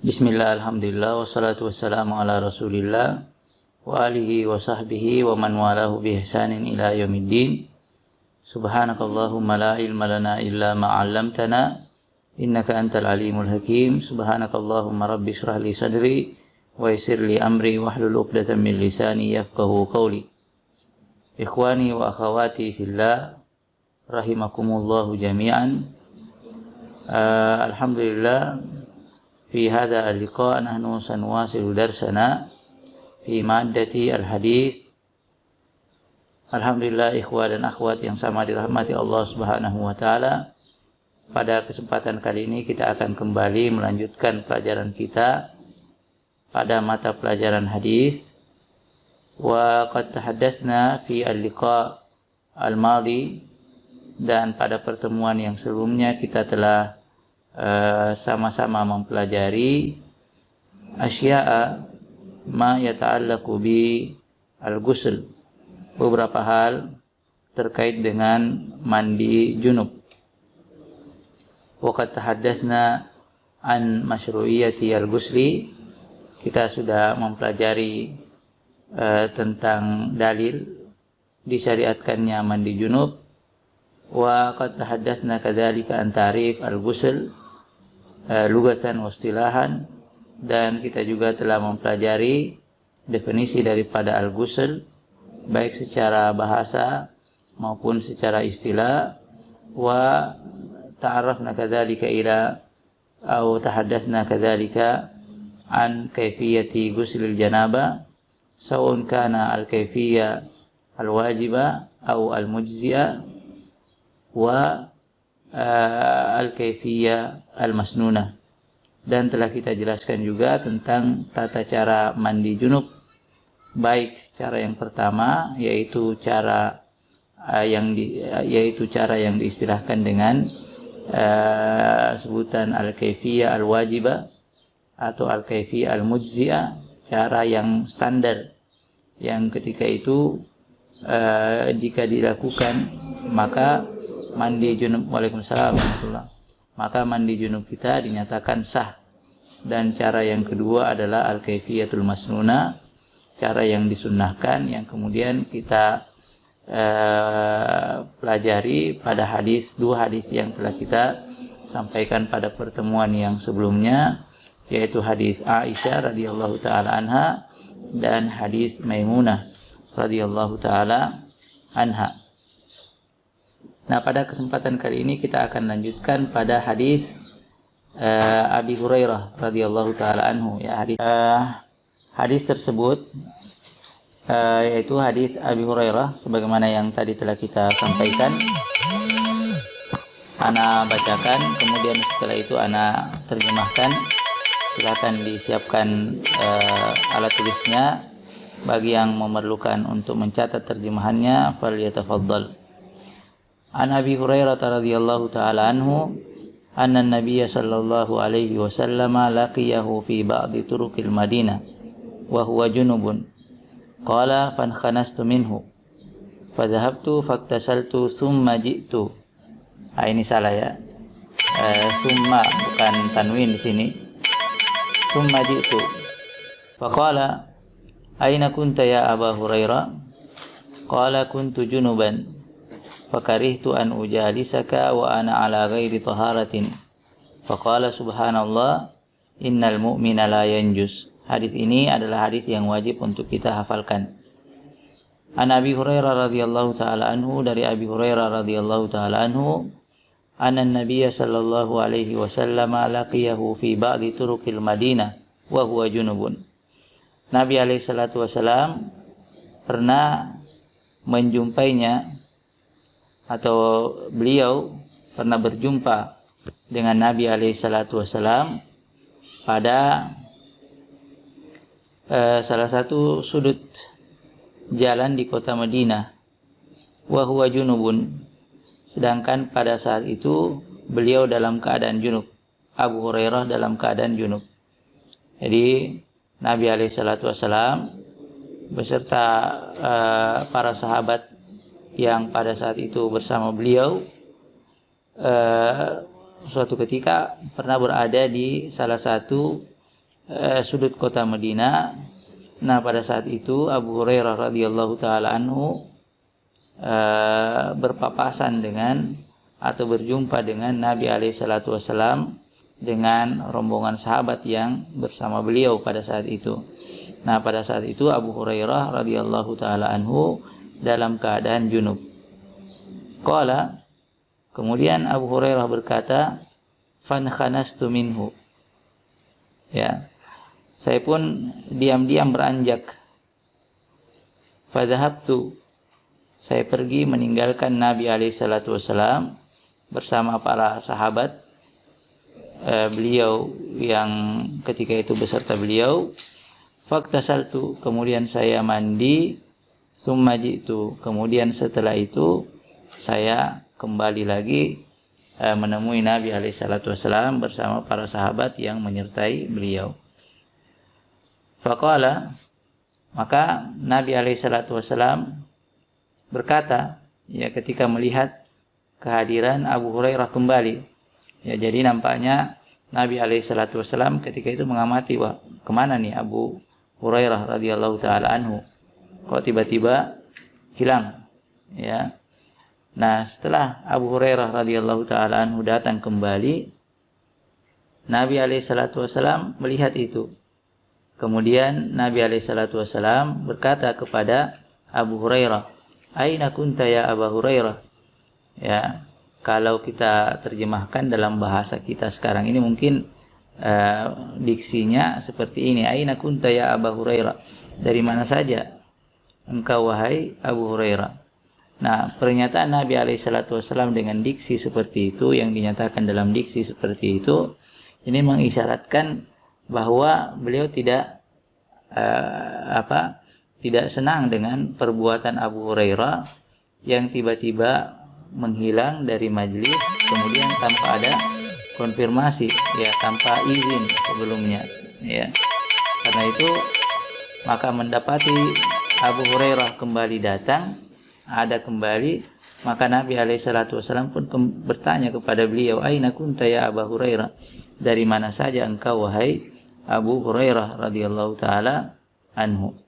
Bismillah, alhamdulillah, wassalatu wassalamu ala rasulillah wa alihi wa sahbihi wa man walahu bi ihsanin ila yaumiddin. Subhanakallahumma la ilma lana illa ma 'allamtana innaka antal alimul hakim. Subhanakallahumma rabbi shrah li sadri wa yassir li amri wahlul 'uqdatam min lisani yafqahu qawli. Ikhwani wa akhawati fillah, rahimakumullahu jami'an. Alhamdulillah, fi hadha al-liqa' nahnu sanuwasilu darsana fi maddati al-hadis. Alhamdulillah, ikhwah dan akhwat yang sama dirahmati Allah Subhanahu wa taala. Pada kesempatan kali ini kita akan kembali melanjutkan pelajaran kita pada mata pelajaran hadis. Wa qad tahaddatsna fi al-liqa' al-madi, dan pada pertemuan yang sebelumnya kita telah sama-sama mempelajari asya'a ma yata'allaqu bi al-ghusl, beberapa hal terkait dengan mandi junub. Wa qad tahaddatsna an masyru'iyyati al-ghusli, kita sudah mempelajari tentang dalil disyariatkannya mandi junub. Wa qad tahaddatsna kadzalika an ta'rif al-ghusl lugatan wa istilahan, dan kita juga telah mempelajari definisi daripada al-ghusl baik secara bahasa maupun secara istilah. Wa ta'arrafna kadzalika ila atau tahaddatsna kadzalika an kaifiyati ghuslil janabah, sawun kana al-kaifiyah al-wajibah atau al-mujzi'ah wa al-kaifiyah al-masnunah. Dan telah kita jelaskan juga tentang tata cara mandi junub, baik cara yang pertama yaitu cara yang diistilahkan dengan sebutan al-kaifiyah al-wajibah atau al-kaifiyah al-mujzi'ah, cara yang standar yang ketika itu jika dilakukan maka mandi junub, waalaikumsalam warahmatullah, maka mandi junub kita dinyatakan sah. Dan cara yang kedua adalah al-kaifiyatul masnuna, cara yang disunnahkan, yang kemudian kita pelajari pada dua hadis yang telah kita sampaikan pada pertemuan yang sebelumnya, yaitu hadis Aisyah radhiyallahu taala anha dan hadis Maimunah radhiyallahu taala anha. Nah, pada kesempatan kali ini kita akan lanjutkan pada hadis Abi Hurairah radhiyallahu taala anhu, ya. Hadis tersebut yaitu hadis Abi Hurairah sebagaimana yang tadi telah kita sampaikan. Ana bacakan, kemudian setelah itu ana terjemahkan. Silakan disiapkan alat tulisnya. Bagi yang memerlukan untuk mencatat terjemahannya, falyatafaddal. An Abi Hurairah radhiyallahu ta'ala anhu anna an-nabiy sallallahu alaihi wasallam laqiyahu fi ba'di turuqil Madinah wa huwa junubun. Qala fankanastu minhu fadhahabtu faktasaltu thumma ji'tu. Ini salah ya. Summa bukan tanwin di sini. Thumma ji'tu. Faqala aina kunta ya Aba Hurairah? Qala kuntu junuban fakarihtu an ujalisaka wa ana ala ghairi taharatin. Faqala subhanallah innal mu'mina la yanjus. Hadis ini adalah hadis yang wajib untuk kita hafalkan. An Abi Hurairah radhiyallahu taala anhu, dari Abi Hurairah radhiyallahu taala anhu, anna an-nabiy sallallahu alaihi wasallam laqiyahu fi ba'di turuqil Madinah wa huwa junubun. Nabi alaihi salatu wasallam pernah menjumpainya, atau beliau pernah berjumpa dengan Nabi alaihi salatu wasallam pada salah satu sudut jalan di kota Madinah. Wa huwa junubun, sedangkan pada saat itu beliau dalam keadaan junub. Abu Hurairah dalam keadaan junub. Jadi Nabi alaihi salatu wasallam beserta para sahabat yang pada saat itu bersama beliau suatu ketika pernah berada di salah satu sudut kota Madinah. Nah, pada saat itu Abu Hurairah radhiyallahu taala anhu berpapasan dengan atau berjumpa dengan Nabi alaihi salatu wasallam dengan rombongan sahabat yang bersama beliau pada saat itu. Nah, pada saat itu Abu Hurairah radhiyallahu taala anhu dalam keadaan junub. Qala, kemudian Abu Hurairah berkata, "Fankhanastu minhu." Ya. Saya pun diam-diam beranjak. Fadhahabtu. Saya pergi meninggalkan Nabi alaihi salatu wasallam bersama para sahabat beliau yang ketika itu beserta beliau. Faktasaltu, kemudian saya mandi. Summa ji'tu, kemudian setelah itu saya kembali lagi menemui Nabi alaihi salatu wasallam bersama para sahabat yang menyertai beliau. Faqala, maka Nabi alaihi salatu wasallam berkata, ya, ketika melihat kehadiran Abu Hurairah kembali. Ya, jadi nampaknya Nabi alaihi salatu wasallam ketika itu mengamati, wah, kemana nih Abu Hurairah radhiyallahu taala anhu? Kok tiba-tiba hilang? Ya. Nah, setelah Abu Hurairah radhiyallahu taala anhu datang kembali, Nabi alaihi salatu wasallam melihat itu. Kemudian Nabi alaihi salatu wasallam berkata kepada Abu Hurairah, "Aina kunta ya Abu Hurairah?" Ya, kalau kita terjemahkan dalam bahasa kita sekarang ini mungkin diksinya seperti ini, "Aina kunta ya Abu Hurairah?" Dari mana saja engkau wahai Abu Hurairah? Nah, pernyataan Nabi alaihi salatu wasallam dengan diksi seperti itu, yang dinyatakan dalam diksi seperti itu, ini mengisyaratkan bahwa beliau tidak tidak senang dengan perbuatan Abu Hurairah yang tiba-tiba menghilang dari majelis kemudian tanpa ada konfirmasi, ya, tanpa izin sebelumnya, ya. Karena itu maka mendapati Abu Hurairah kembali datang, ada kembali, maka Nabi alaihi salatu wasallam pun bertanya kepada beliau, "Aina kunta ya Abu Hurairah?" Dari mana saja engkau wahai Abu Hurairah radhiyallahu taala anhu.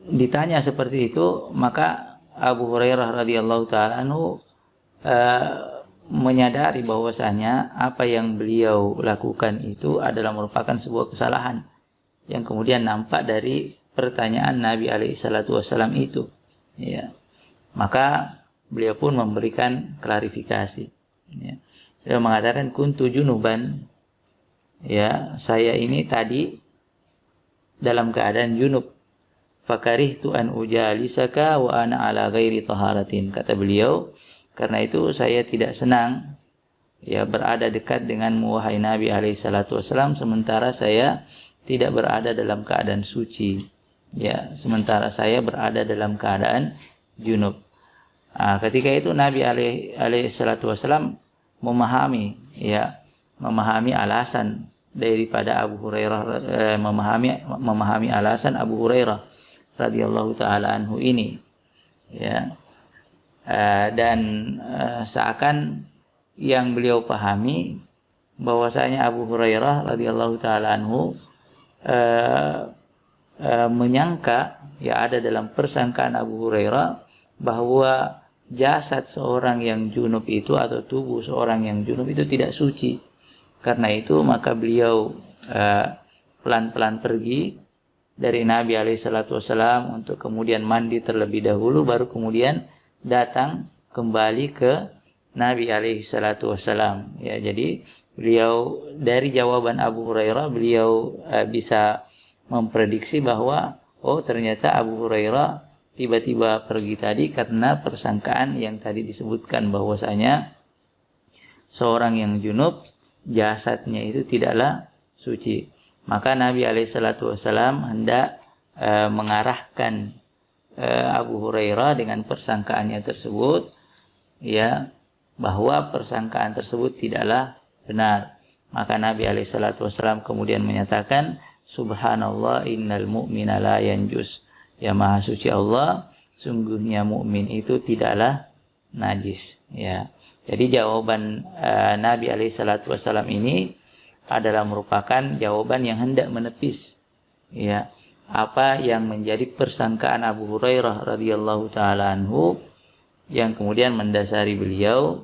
Ditanya seperti itu, maka Abu Hurairah radhiyallahu taala anhu menyadari bahwasanya apa yang beliau lakukan itu adalah merupakan sebuah kesalahan yang kemudian nampak dari pertanyaan Nabi alaihi salatu wasallam itu, ya. Maka beliau pun memberikan klarifikasi, ya. Beliau mengatakan, "Kuntu junuban." Ya, saya ini tadi dalam keadaan junub. "Fakarihtu an ujalisaka wa ana ala ghairi taharatin." Kata beliau, karena itu saya tidak senang, ya, berada dekat denganmu wahai Nabi alaihi salatu wasallam sementara saya tidak berada dalam keadaan suci. Ya, sementara saya berada dalam keadaan junub. Ketika itu Nabi alaihi salatu wasallam memahami alasan daripada Abu Hurairah, memahami alasan Abu Hurairah radhiyallahu taala anhu ini, ya. Dan seakan yang beliau pahami bahwasanya Abu Hurairah radhiyallahu taala anhu menyangka, ya, ada dalam persangkaan Abu Hurairah bahwa jasad seorang yang junub itu atau tubuh seorang yang junub itu tidak suci. Karena itu maka beliau pelan-pelan pergi dari Nabi alaihi salatu wasallam untuk kemudian mandi terlebih dahulu, baru kemudian datang kembali ke Nabi alaihi salatu wasallam. Ya, jadi beliau dari jawaban Abu Hurairah beliau bisa memprediksi bahwa oh, ternyata Abu Hurairah tiba-tiba pergi tadi karena persangkaan yang tadi disebutkan bahwasanya seorang yang junub jasadnya itu tidaklah suci. Maka Nabi alaihi salatu wasallam hendak mengarahkan Abu Hurairah dengan persangkaannya tersebut, ya, bahwa persangkaan tersebut tidaklah benar. Maka Nabi alaihi salatu wasallam kemudian menyatakan, "Subhanallah, innal mu'mina la yanjus." Ya, Maha Suci Allah, sungguhnya mukmin itu tidaklah najis, ya. Jadi jawaban Nabi SAW ini adalah merupakan jawaban yang hendak menepis ya apa yang menjadi persangkaan Abu Hurairah radhiyallahu taala anhu, yang kemudian mendasari beliau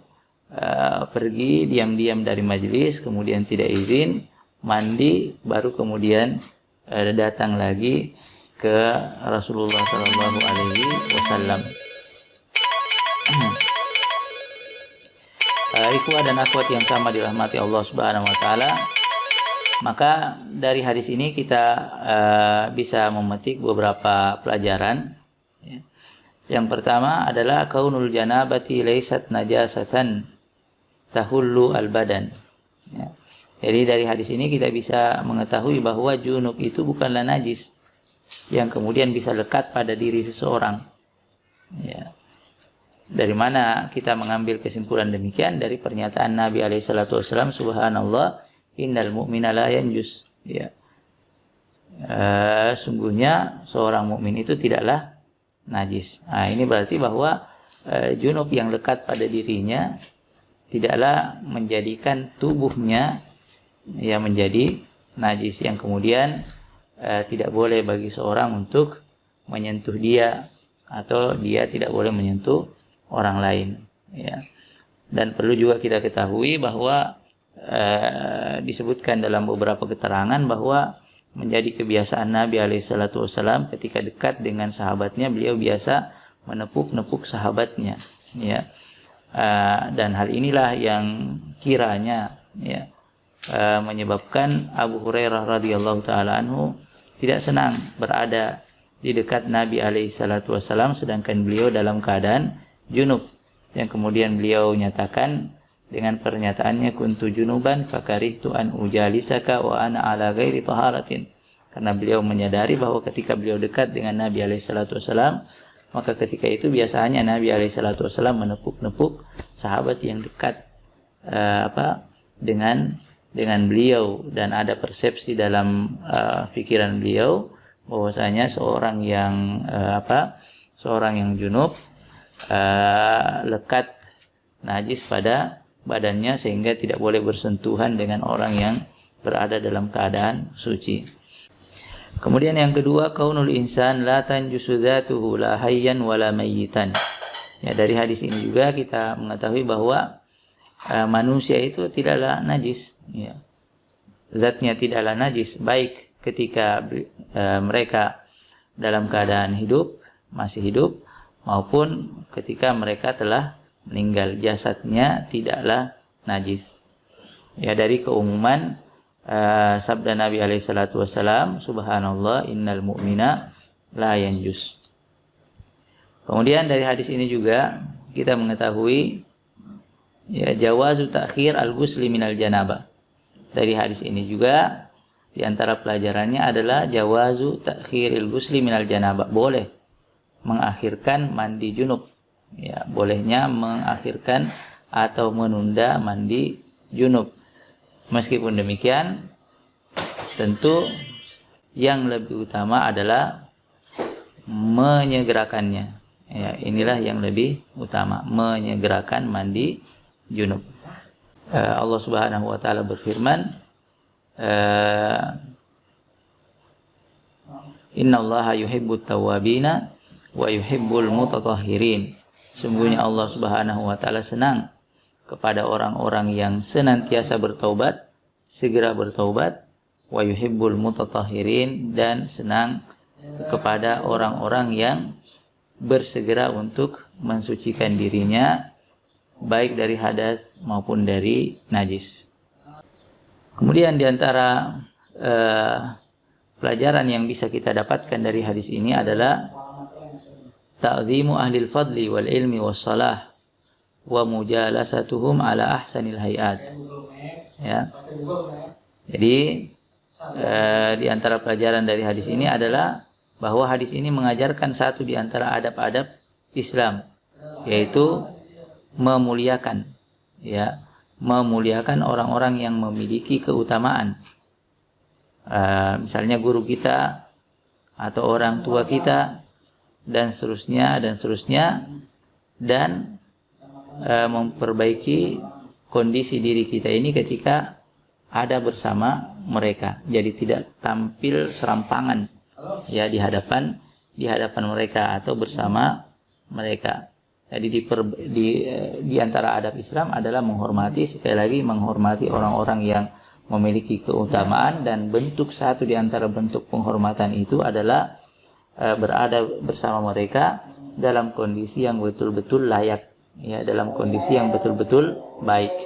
pergi diam-diam dari majelis, kemudian tidak izin, mandi, baru kemudian datang lagi ke Rasulullah Shallallahu Alaihi Wasallam. Ikhwah dan akhwat yang sama dirahmati Allah Subhanahu Wa Taala, maka dari hadis ini kita bisa memetik beberapa pelajaran. Yang pertama adalah kaunul janabati laysat najasatan tahullu al-badan. Ya. Jadi dari hadis ini kita bisa mengetahui bahwa junub itu bukanlah najis yang kemudian bisa lekat pada diri seseorang. Ya. Dari mana kita mengambil kesimpulan demikian? Dari pernyataan Nabi SAW, subhanallah, innal mu'mina la yanjus. Ya. Sungguhnya seorang mukmin itu tidaklah najis. Nah, ini berarti bahwa junub yang lekat pada dirinya tidaklah menjadikan tubuhnya ya menjadi najis, yang kemudian tidak boleh bagi seorang untuk menyentuh dia, atau dia tidak boleh menyentuh orang lain ya. Dan perlu juga kita ketahui bahwa disebutkan dalam beberapa keterangan bahwa menjadi kebiasaan Nabi SAW ketika dekat dengan sahabatnya, beliau biasa menepuk-nepuk sahabatnya ya. Dan hal inilah yang kiranya ya menyebabkan Abu Hurairah radhiyallahu taala anhu tidak senang berada di dekat Nabi SAW sedangkan beliau dalam keadaan junub, yang kemudian beliau nyatakan dengan pernyataannya, kuntu junuban fakarihtu an ujalisaka wa ana ala ghairi taharatin. Karena beliau menyadari bahwa ketika beliau dekat dengan Nabi SAW, maka ketika itu biasanya Nabi SAW menepuk-nepuk sahabat yang dekat dengan beliau, dan ada persepsi dalam pikiran beliau bahwasanya seorang yang junub lekat najis pada badannya sehingga tidak boleh bersentuhan dengan orang yang berada dalam keadaan suci. Kemudian yang kedua, kaunul insan la tanjusu dzatuhu la hayyan wala mayyitan. Ya, dari hadis ini juga kita mengetahui bahwa manusia itu tidaklah najis ya. Zatnya tidaklah najis, baik ketika mereka dalam keadaan hidup, masih hidup, maupun ketika mereka telah meninggal, jasadnya tidaklah najis. Ya, dari keumuman sabda Nabi SAW, subhanallah, innal mu'mina la yanjus. Kemudian dari hadis ini juga kita mengetahui ya jawazu ta'khir al-ghusli minal janabah. Dari hadis ini juga di antara pelajarannya adalah jawazu ta'khiril ghusli minal janabah, boleh mengakhirkan mandi junub. Ya, bolehnya mengakhirkan atau menunda mandi junub. Meskipun demikian, tentu yang lebih utama adalah menyegerakannya. Ya, inilah yang lebih utama, menyegerakan mandi junub. Allah Subhanahu wa taala berfirman, innallaha yuhibbut tawwabina wa yuhibbul mutatahhirin. Sungguhnya Allah Subhanahu wa taala senang kepada orang-orang yang senantiasa bertaubat, segera bertaubat, wa yuhibbul mutatahhirin, dan senang kepada orang-orang yang bersegera untuk mensucikan dirinya baik dari hadas maupun dari najis. Kemudian di antara pelajaran yang bisa kita dapatkan dari hadis ini adalah ta'zimu ahlil fadli wal ilmi was salah wa mujalasatuhum ala ahsanil hayat. Ya. Jadi di antara pelajaran dari hadis ini adalah bahwa hadis ini mengajarkan satu di antara adab-adab Islam, yaitu memuliakan, ya, memuliakan orang-orang yang memiliki keutamaan. Misalnya guru kita atau orang tua kita dan seterusnya, dan memperbaiki kondisi diri kita ini ketika ada bersama mereka. Jadi tidak tampil serampangan ya di hadapan mereka atau bersama mereka. Jadi di antara adab Islam adalah menghormati, sekali lagi menghormati orang-orang yang memiliki keutamaan, dan satu di antara bentuk penghormatan itu adalah berada bersama mereka dalam kondisi yang betul-betul layak, ya, dalam kondisi yang betul-betul baik.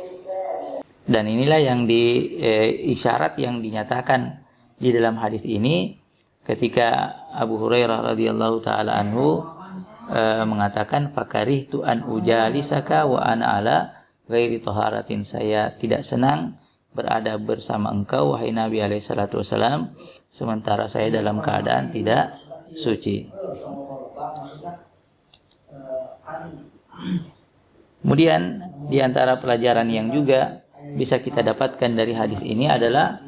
Dan inilah yang isyarat yang dinyatakan di dalam hadis ini ketika Abu Hurairah radhiyallahu taala anhu mengatakan, fakarihtu an ujalisaka wa ana ala ghairi taharatin, saya tidak senang berada bersama engkau wahai Nabi alaihi salatu wasalam sementara saya dalam keadaan tidak suci. Kemudian di antara pelajaran yang juga bisa kita dapatkan dari hadis ini adalah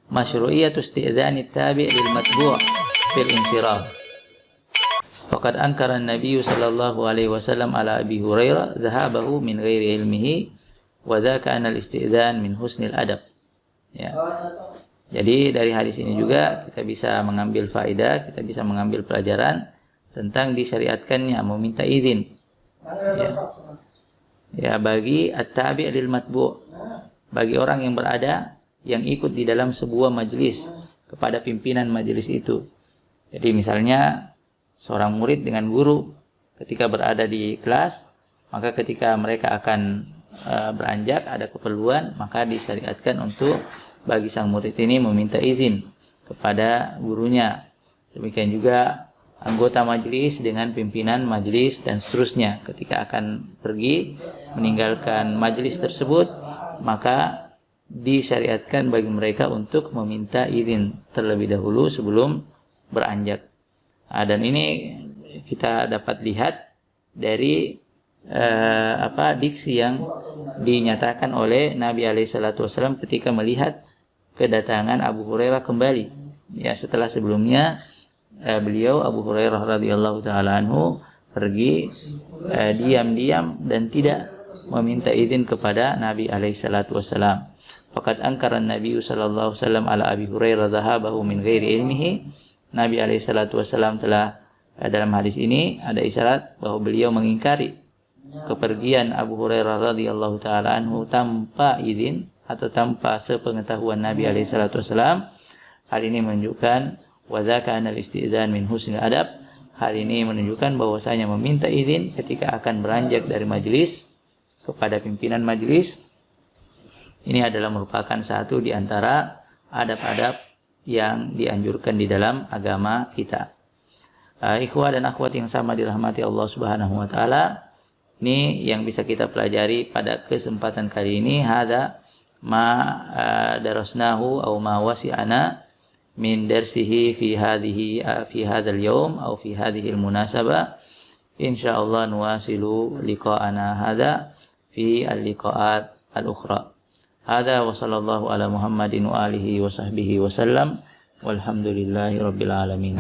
masyru'iyatu isti'dzani tabi' lil matbu' fil insiraf. Faqad ankara an-nabiy sallallahu alaihi wasallam ala Abi Hurairah dhahabahu min ghairi ilmihi wa dzaka anal isti'dzan min husnil adab. Ya. Jadi dari hadis ini juga kita bisa mengambil faedah, kita bisa mengambil pelajaran tentang disyariatkannya meminta izin. Ya, bagi at-tabi' lil matbu', bagi orang yang berada, yang ikut di dalam sebuah majelis kepada pimpinan majelis itu. Jadi misalnya seorang murid dengan guru ketika berada di kelas, maka ketika mereka akan beranjak ada keperluan, maka disyariatkan untuk bagi sang murid ini meminta izin kepada gurunya. Demikian juga anggota majelis dengan pimpinan majelis dan seterusnya, ketika akan pergi meninggalkan majelis tersebut, maka disyariatkan bagi mereka untuk meminta izin terlebih dahulu sebelum beranjak. Dan ini kita dapat lihat dari diksi yang dinyatakan oleh Nabi alaihi salatu wasallam ketika melihat kedatangan Abu Hurairah kembali. Ya, setelah sebelumnya beliau Abu Hurairah radhiyallahu taala anhu pergi diam-diam dan tidak meminta izin kepada Nabi alaihi salatu wasallam. Faqad ankara an-nabiy sallallahu alaihi wasallam ala Abi Hurairah dhahabahu min ghairi ilmihi. Nabi alaihi salatu wasallam telah dalam hadis ini ada isyarat bahwa beliau mengingkari kepergian Abu Hurairah radhiyallahu taala anhu tanpa izin atau tanpa sepengetahuan Nabi alaihi salatu wasallam. Hal ini menunjukkan wa dzaka anal isti'dzan min husnil adab. Hal ini menunjukkan bahwasanya meminta izin ketika akan beranjak dari majelis kepada pimpinan majelis ini adalah merupakan satu di antara adab-adab yang dianjurkan di dalam agama kita. Ikhwah dan akhwat yang sama dirahmati Allah Subhanahu wa taala, ini yang bisa kita pelajari pada kesempatan kali ini. Hadza ma darasnahu aw ma wasi'ana min darsihi fi hadzal yawm aw fi hadhihi al-munasabah. Insyaallah nuwasilu liqa'ana hadza fi al-liqa'at al-ukhra. Hadza wa sallallahu ala Muhammadin wa alihi wa sahbihi wa sallam walhamdulillahi rabbil alamin.